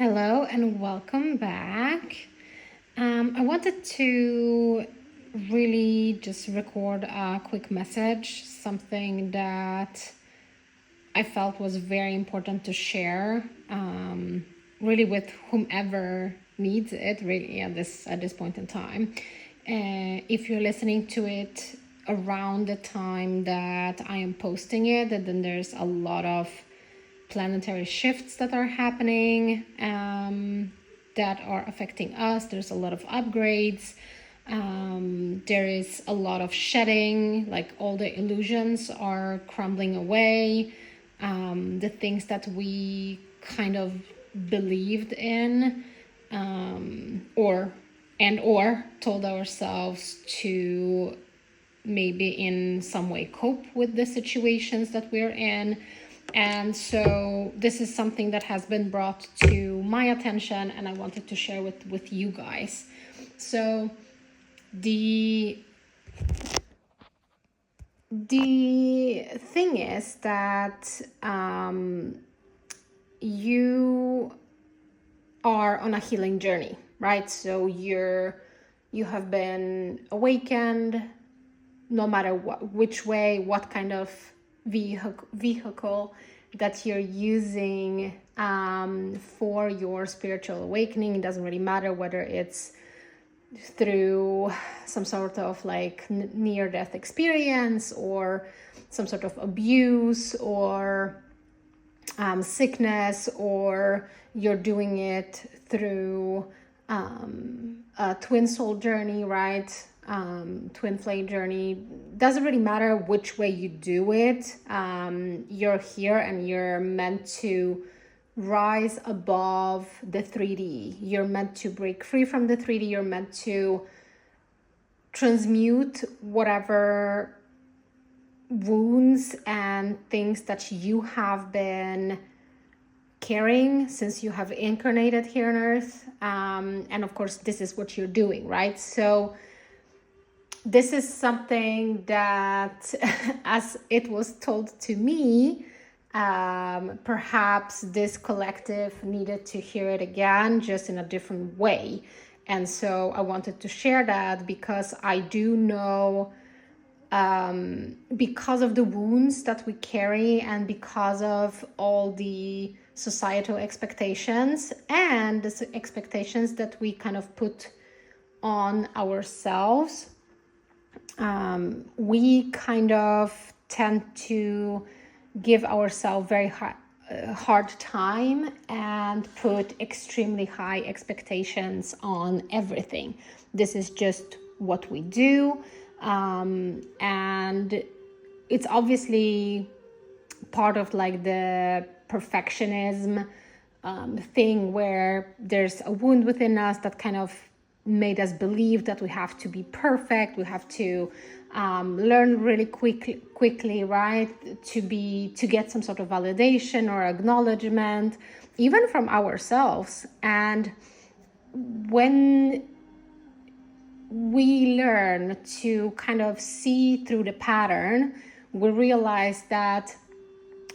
Hello and welcome back. I wanted to really just record a quick message, something that I felt was very important to share, really with whomever needs it, really at this point in time. If you're listening to it around the time that I am posting it, then there's a lot of planetary shifts that are happening that are affecting us. There's a lot of upgrades. There is a lot of shedding, like all the illusions are crumbling away. The things that we kind of believed in or told ourselves to maybe in some way cope with the situations that we're in. And so this is something that has been brought to my attention and I wanted to share with you guys. So the thing is that you are on a healing journey, right? So you have been awakened, no matter which way, what kind of vehicle that you're using for your spiritual awakening. It doesn't really matter whether it's through some sort of like near-death experience or some sort of abuse or sickness, or you're doing it through a twin soul journey, right? Twin flame journey. Doesn't really matter which way you do it. You're here and you're meant to rise above the 3D. You're meant to break free from the 3D. You're meant to transmute whatever wounds and things that you have been carrying since you have incarnated here on earth. And of course, this is what you're doing, right? So this is something that, as it was told to me, perhaps this collective needed to hear it again, just in a different way. And so I wanted to share that because I do know, because of the wounds that we carry and because of all the societal expectations and the expectations that we kind of put on ourselves, we kind of tend to give ourselves very hard time and put extremely high expectations on everything. This is just what we do. And it's obviously part of like the perfectionism thing where there's a wound within us that kind of made us believe that we have to be perfect, we have to learn really quickly, right, to get some sort of validation or acknowledgement, even from ourselves. And when we learn to kind of see through the pattern, we realize that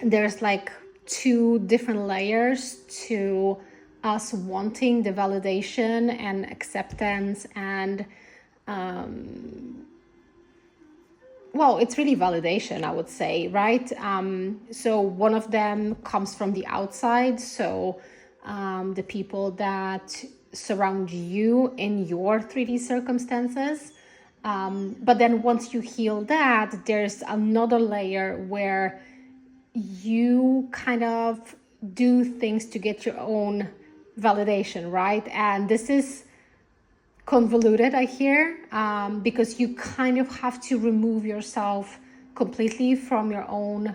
there's like two different layers to us wanting the validation and acceptance, and well, it's really validation, I would say, right? So one of them comes from the outside, so the people that surround you in your 3D circumstances. But then once you heal that, there's another layer where you kind of do things to get your own validation, right? And this is convoluted, I hear, because you kind of have to remove yourself completely from your own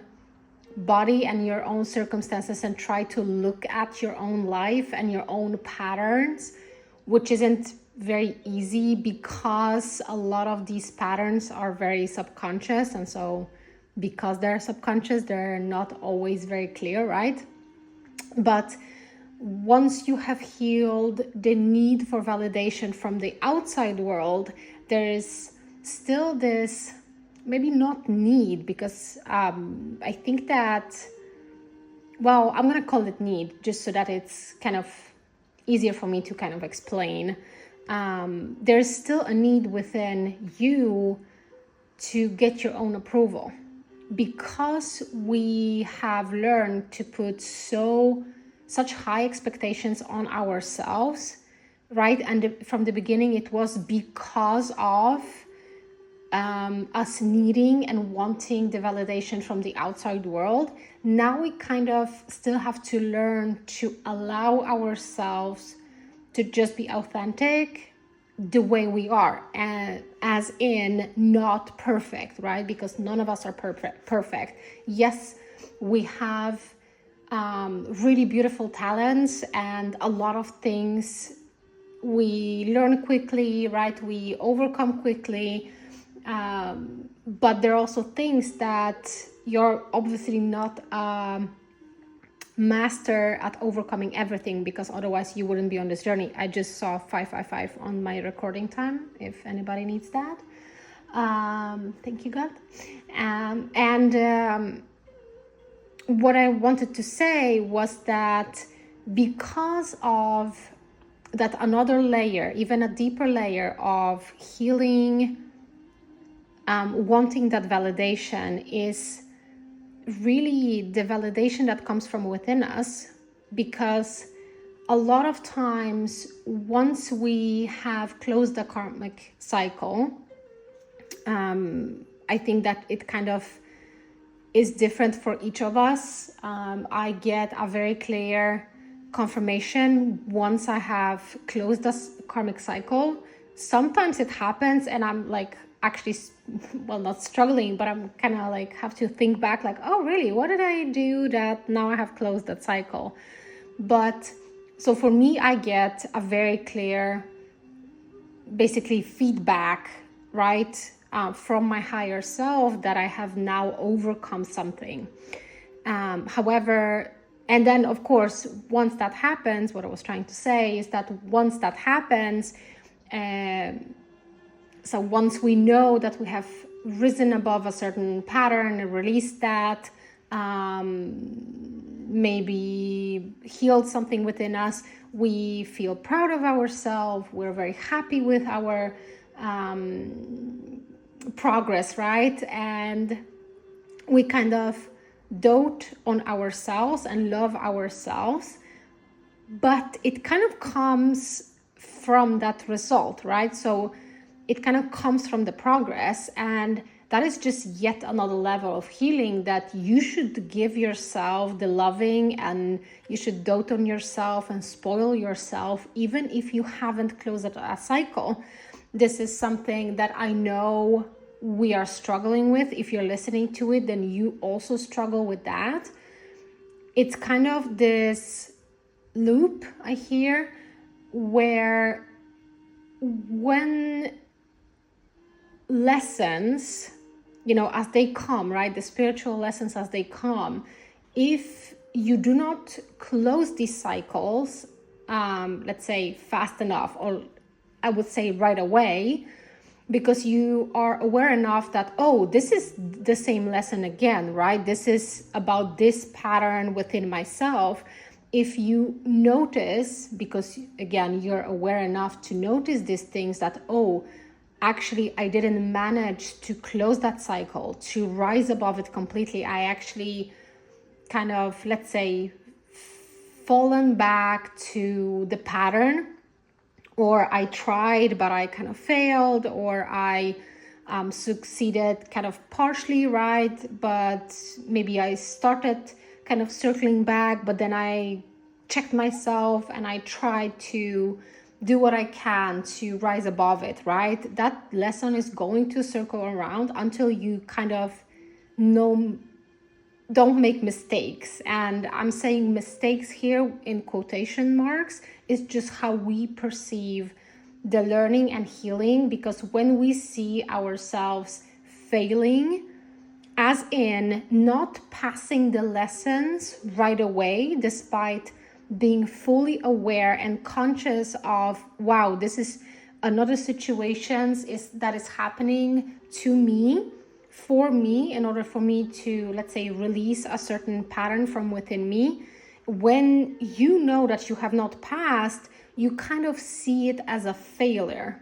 body and your own circumstances and try to look at your own life and your own patterns, which isn't very easy because a lot of these patterns are very subconscious. And so because they're subconscious, they're not always very clear, right? But once you have healed the need for validation from the outside world, there is still this, maybe not need, because I think that, well, I'm going to call it need just so that it's kind of easier for me to kind of explain. There's still a need within you to get your own approval, because we have learned to put such high expectations on ourselves, right? And from the beginning, it was because of us needing and wanting the validation from the outside world. Now we kind of still have to learn to allow ourselves to just be authentic the way we are, and as in not perfect, right? Because none of us are perfect. Yes, we have really beautiful talents, and a lot of things we learn quickly, right? We overcome quickly. But there are also things that you're obviously not master at overcoming everything, because otherwise you wouldn't be on this journey. I just saw 555 on my recording time, if anybody needs that. Thank you, God. What I wanted to say was that because of that, another layer, even a deeper layer of healing, wanting that validation is really the validation that comes from within us. Because a lot of times, once we have closed the karmic cycle, I think that it kind of is different for each of us. I get a very clear confirmation once I have closed this karmic cycle. Sometimes it happens and I'm like, actually, well, not struggling, but I'm kind of like have to think back like, oh really, what did I do that now I have closed that cycle? But so for me, I get a very clear basically feedback, right, from my higher self that I have now overcome something. However, and then of course, once that happens, what I was trying to say is that once that happens, so once we know that we have risen above a certain pattern and released that, maybe healed something within us, we feel proud of ourselves, we're very happy with our progress, right? And we kind of dote on ourselves and love ourselves, but it kind of comes from that result, right? So it kind of comes from the progress, and that is just yet another level of healing that you should give yourself the loving, and you should dote on yourself and spoil yourself, even if you haven't closed a cycle. This is something that I know we are struggling with. If you're listening to it, then you also struggle with that. It's kind of this loop I hear where when lessons, as they come, right, the spiritual lessons as they come, if you do not close these cycles, let's say fast enough, or I would say right away, because you are aware enough that, oh, this is the same lesson again, right? This is about this pattern within myself. If you notice, because again, you're aware enough to notice these things that, oh, actually, I didn't manage to close that cycle, to rise above it completely. I actually kind of, let's say, fallen back to the pattern, or I tried, but I kind of failed, or I succeeded kind of partially, right? But maybe I started kind of circling back, but then I checked myself and I tried to do what I can to rise above it, right? That lesson is going to circle around until you kind of don't make mistakes. And I'm saying mistakes here in quotation marks. Is just how we perceive the learning and healing, because when we see ourselves failing, as in not passing the lessons right away, despite being fully aware and conscious of, wow, this is another situation that is happening to me, for me, in order for me to, let's say, release a certain pattern from within me. When you know that you have not passed, you kind of see it as a failure.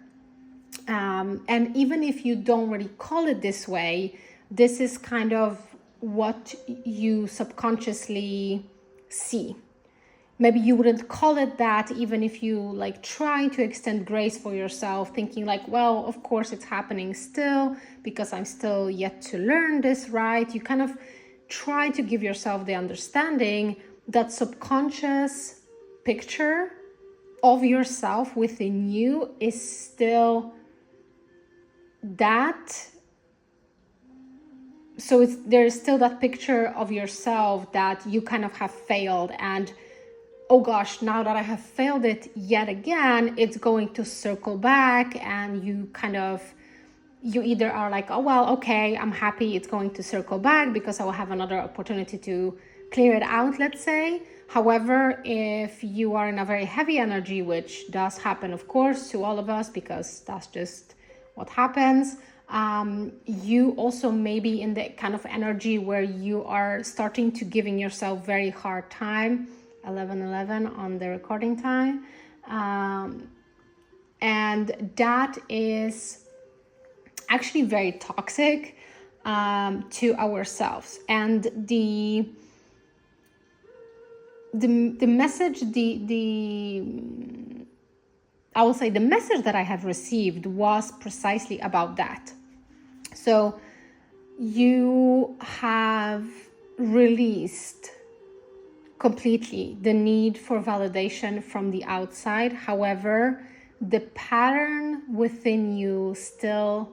And even if you don't really call it this way, this is kind of what you subconsciously see. Maybe you wouldn't call it that even if you like try to extend grace for yourself, thinking like, well, of course it's happening still because I'm still yet to learn this, right? You kind of try to give yourself the understanding that subconscious picture of yourself within you is still that. So there is still that picture of yourself that you kind of have failed, and oh gosh, now that I have failed it yet again, it's going to circle back. And you either are like, oh well, okay, I'm happy it's going to circle back because I will have another opportunity to clear it out, let's say. However, if you are in a very heavy energy, which does happen, of course, to all of us, because that's just what happens, you also may be in the kind of energy where you are starting to giving yourself very hard time, 11:11 on the recording time, and that is actually very toxic to ourselves. And the message, I will say the message that I have received was precisely about that. So you have released completely the need for validation from the outside. However, the pattern within you still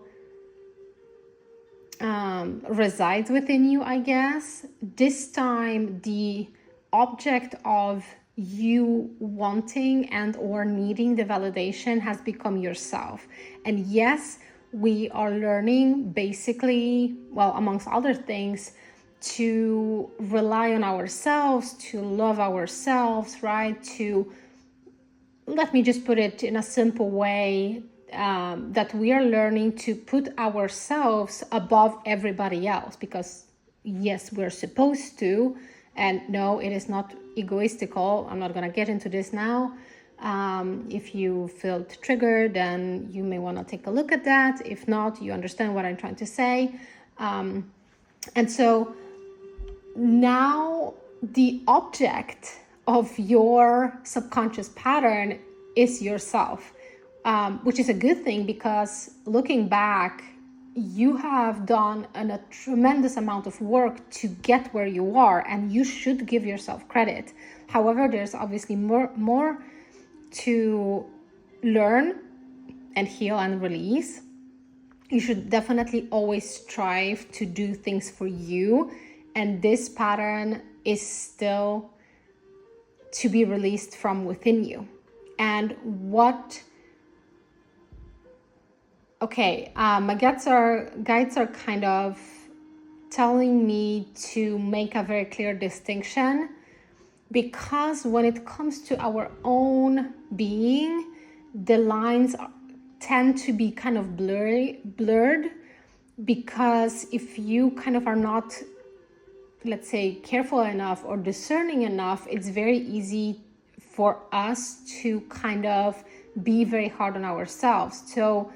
resides within you, I guess. This time, the object of you wanting and or needing the validation has become yourself. And yes, we are learning basically, well, amongst other things, to rely on ourselves, to love ourselves, right? To, let me just put it in a simple way, that we are learning to put ourselves above everybody else, because yes, we're supposed to. And no, it is not egoistical. I'm not going to get into this now. If you felt triggered, then you may want to take a look at that. If not, you understand what I'm trying to say. And so now the object of your subconscious pattern is yourself, which is a good thing, because looking back, you have done a tremendous amount of work to get where you are, and you should give yourself credit. However, there's obviously more to learn and heal and release. You should definitely always strive to do things for you, and this pattern is still to be released from within you. And what my guides are kind of telling me to make a very clear distinction, because when it comes to our own being, the lines tend to be kind of blurred, because if you kind of are not, let's say, careful enough or discerning enough, it's very easy for us to kind of be very hard on ourselves. So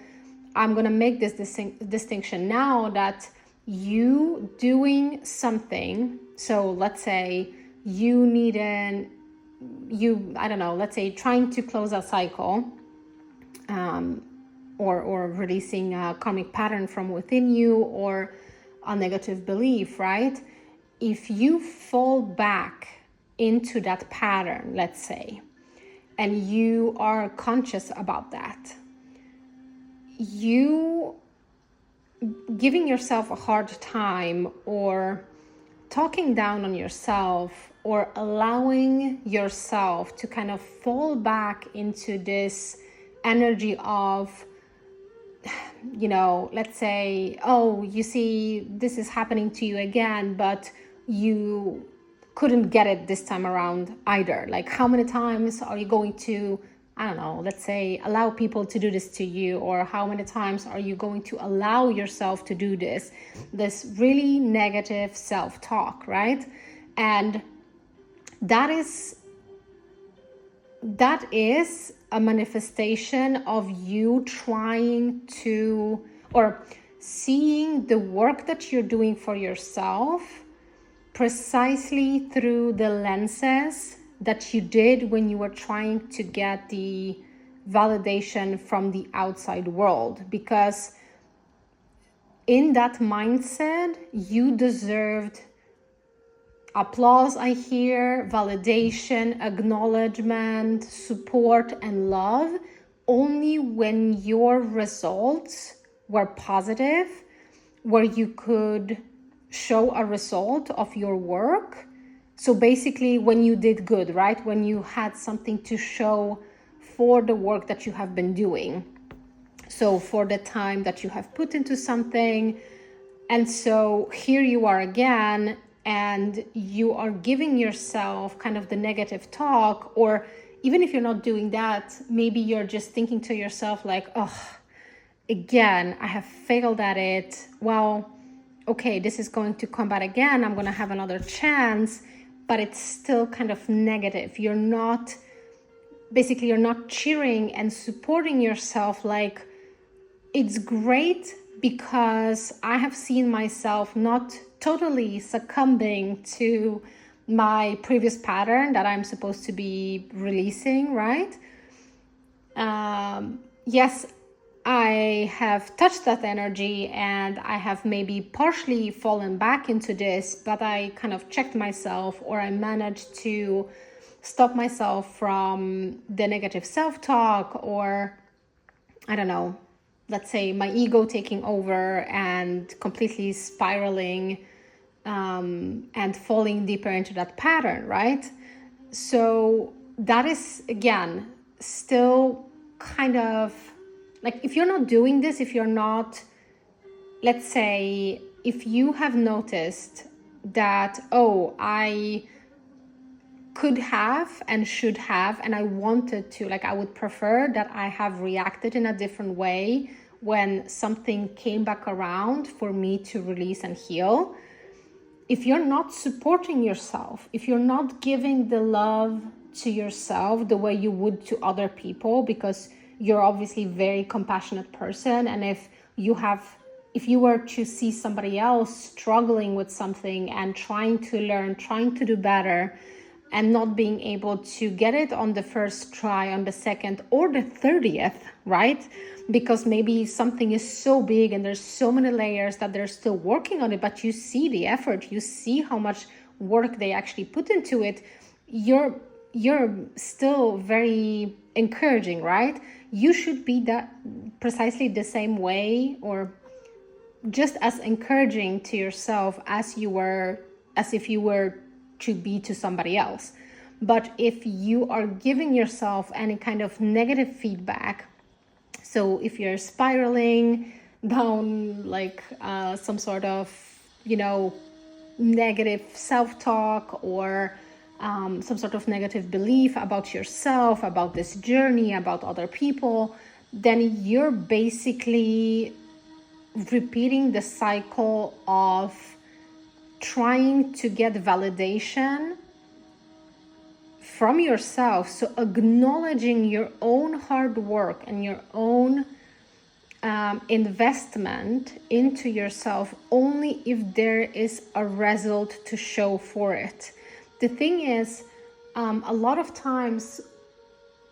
I'm going to make this distinction now, that you doing something, so let's say you let's say trying to close a cycle, or releasing a karmic pattern from within you, or a negative belief, right? If you fall back into that pattern, let's say, and you are conscious about that, you giving yourself a hard time, or talking down on yourself, or allowing yourself to kind of fall back into this energy of, let's say, oh, you see, this is happening to you again, but you couldn't get it this time around either. Like, how many times are you going to, I don't know, let's say, allow people to do this to you? Or how many times are you going to allow yourself to do this really negative self-talk, right? And that is a manifestation of you trying to, or seeing the work that you're doing for yourself precisely through the lenses that you did when you were trying to get the validation from the outside world. Because in that mindset, you deserved applause, I hear, validation, acknowledgement, support, and love only when your results were positive, where you could show a result of your work. So basically when you did good, right? When you had something to show for the work that you have been doing. So for the time that you have put into something. And so here you are again, and you are giving yourself kind of the negative talk, or even if you're not doing that, maybe you're just thinking to yourself like, oh, again, I have failed at it. Well, okay, this is going to come back again. I'm going to have another chance, but it's still kind of negative. You're not cheering and supporting yourself like, it's great, because I have seen myself not totally succumbing to my previous pattern that I'm supposed to be releasing, right? Yes, I have touched that energy and I have maybe partially fallen back into this, but I kind of checked myself, or I managed to stop myself from the negative self-talk, or I don't know, let's say my ego taking over and completely spiraling and falling deeper into that pattern, right? So that is, again, still kind of like, if you're not doing this, if you're not, let's say, if you have noticed that, oh, I could have and should have, and I wanted to, like, I would prefer that I have reacted in a different way when something came back around for me to release and heal. If you're not supporting yourself, if you're not giving the love to yourself the way you would to other people, because you're obviously a very compassionate person, and if you were to see somebody else struggling with something and trying to learn, trying to do better, and not being able to get it on the first try, on the second or the 30th, right? Because maybe something is so big and there's so many layers that they're still working on it, but you see the effort, you see how much work they actually put into it. You're still very encouraging, right? You should be that precisely the same way, or just as encouraging to yourself as if you were to be to somebody else. But if you are giving yourself any kind of negative feedback, so if you're spiraling down like some sort of, negative self-talk, or some sort of negative belief about yourself, about this journey, about other people, then you're basically repeating the cycle of trying to get validation from yourself. So acknowledging your own hard work and your own investment into yourself only if there is a result to show for it. The thing is, a lot of times,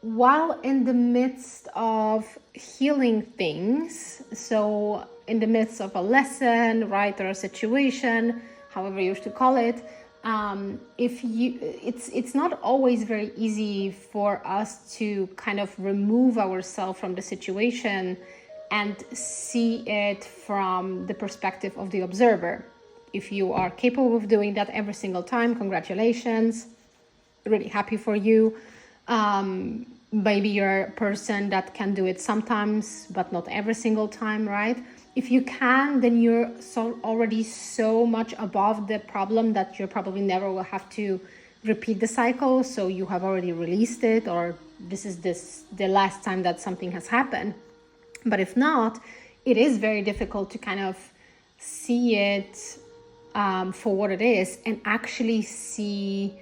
while in the midst of healing things, so in the midst of a lesson, right, or a situation, however you wish to call it, it's not always very easy for us to kind of remove ourselves from the situation and see it from the perspective of the observer. If you are capable of doing that every single time, congratulations, really happy for you. Maybe you're a person that can do it sometimes, but not every single time, right? If you can, then you're already so much above the problem that you probably never will have to repeat the cycle. So you have already released it, or this is the last time that something has happened. But if not, it is very difficult to kind of see it for what it is, and actually see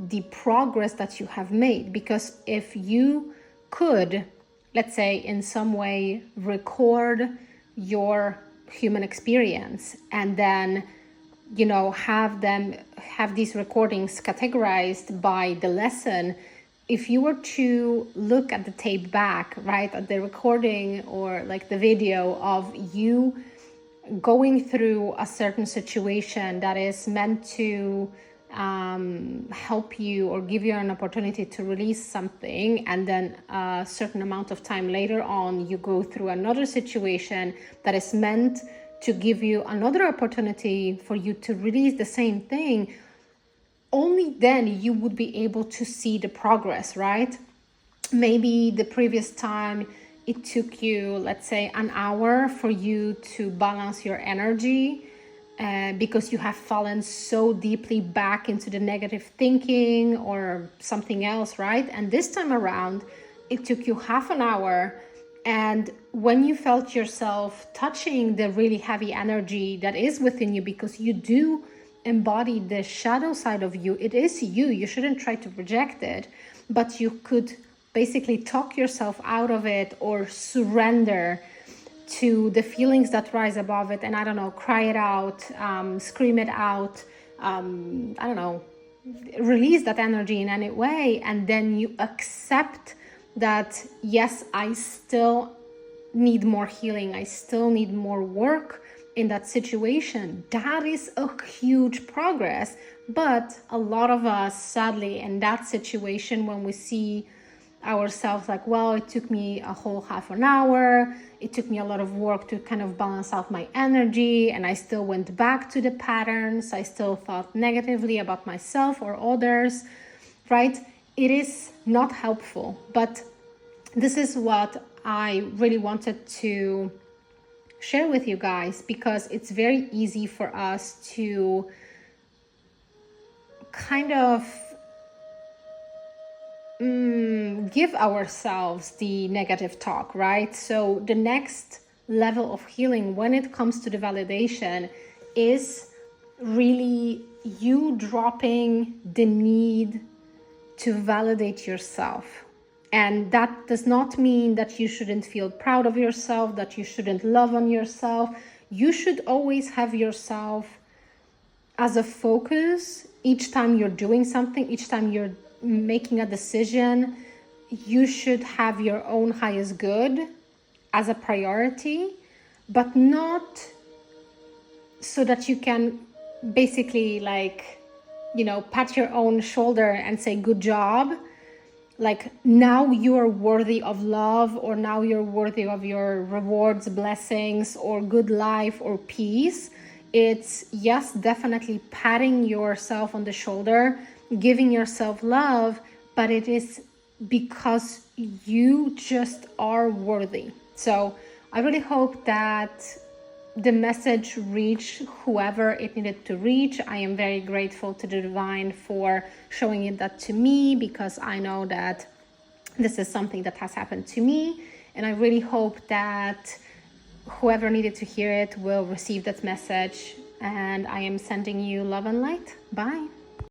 the progress that you have made. Because if you could, let's say, in some way record your human experience and then, you know, have these recordings categorized by the lesson, if you were to look at the tape back, right, at the recording or like the video of you going through a certain situation that is meant to help you or give you an opportunity to release something, and then a certain amount of time later on you go through another situation that is meant to give you another opportunity for you to release the same thing, only then you would be able to see the progress, right? Maybe the previous time it took you, let's say, an hour for you to balance your energy because you have fallen so deeply back into the negative thinking or something else, right? And this time around, it took you half an hour. And when you felt yourself touching the really heavy energy that is within you, because you do embody the shadow side of you, it is you shouldn't try to reject it, but you could basically talk yourself out of it or surrender to the feelings that rise above it, and I don't know, cry it out, scream it out, I don't know, release that energy in any way, and then you accept that yes, I still need more healing, I still need more work in that situation. That is a huge progress. But a lot of us, sadly, in that situation, when we see ourselves like, well, it took me a whole half an hour, it took me a lot of work to kind of balance out my energy, and I still went back to the patterns, I still thought negatively about myself or others, right? It is not helpful. But this is what I really wanted to share with you guys, because it's very easy for us to kind of give ourselves the negative talk, right? So the next level of healing when it comes to the validation is really you dropping the need to validate yourself. And that does not mean that you shouldn't feel proud of yourself, that you shouldn't love on yourself. You should always have yourself as a focus each time you're doing something, each time you're making a decision. You should have your own highest good as a priority, but not so that you can basically, like, you know, pat your own shoulder and say, good job. Like, now you are worthy of love, or now you're worthy of your rewards, blessings, or good life or peace. It's, yes, definitely patting yourself on the shoulder, giving yourself love, but it is because you just are worthy. So I really hope that the message reached whoever it needed to reach. I am very grateful to the divine for showing it that to me, because I know that this is something that has happened to me, and I really hope that whoever needed to hear it will receive that message. And I am sending you love and light. Bye.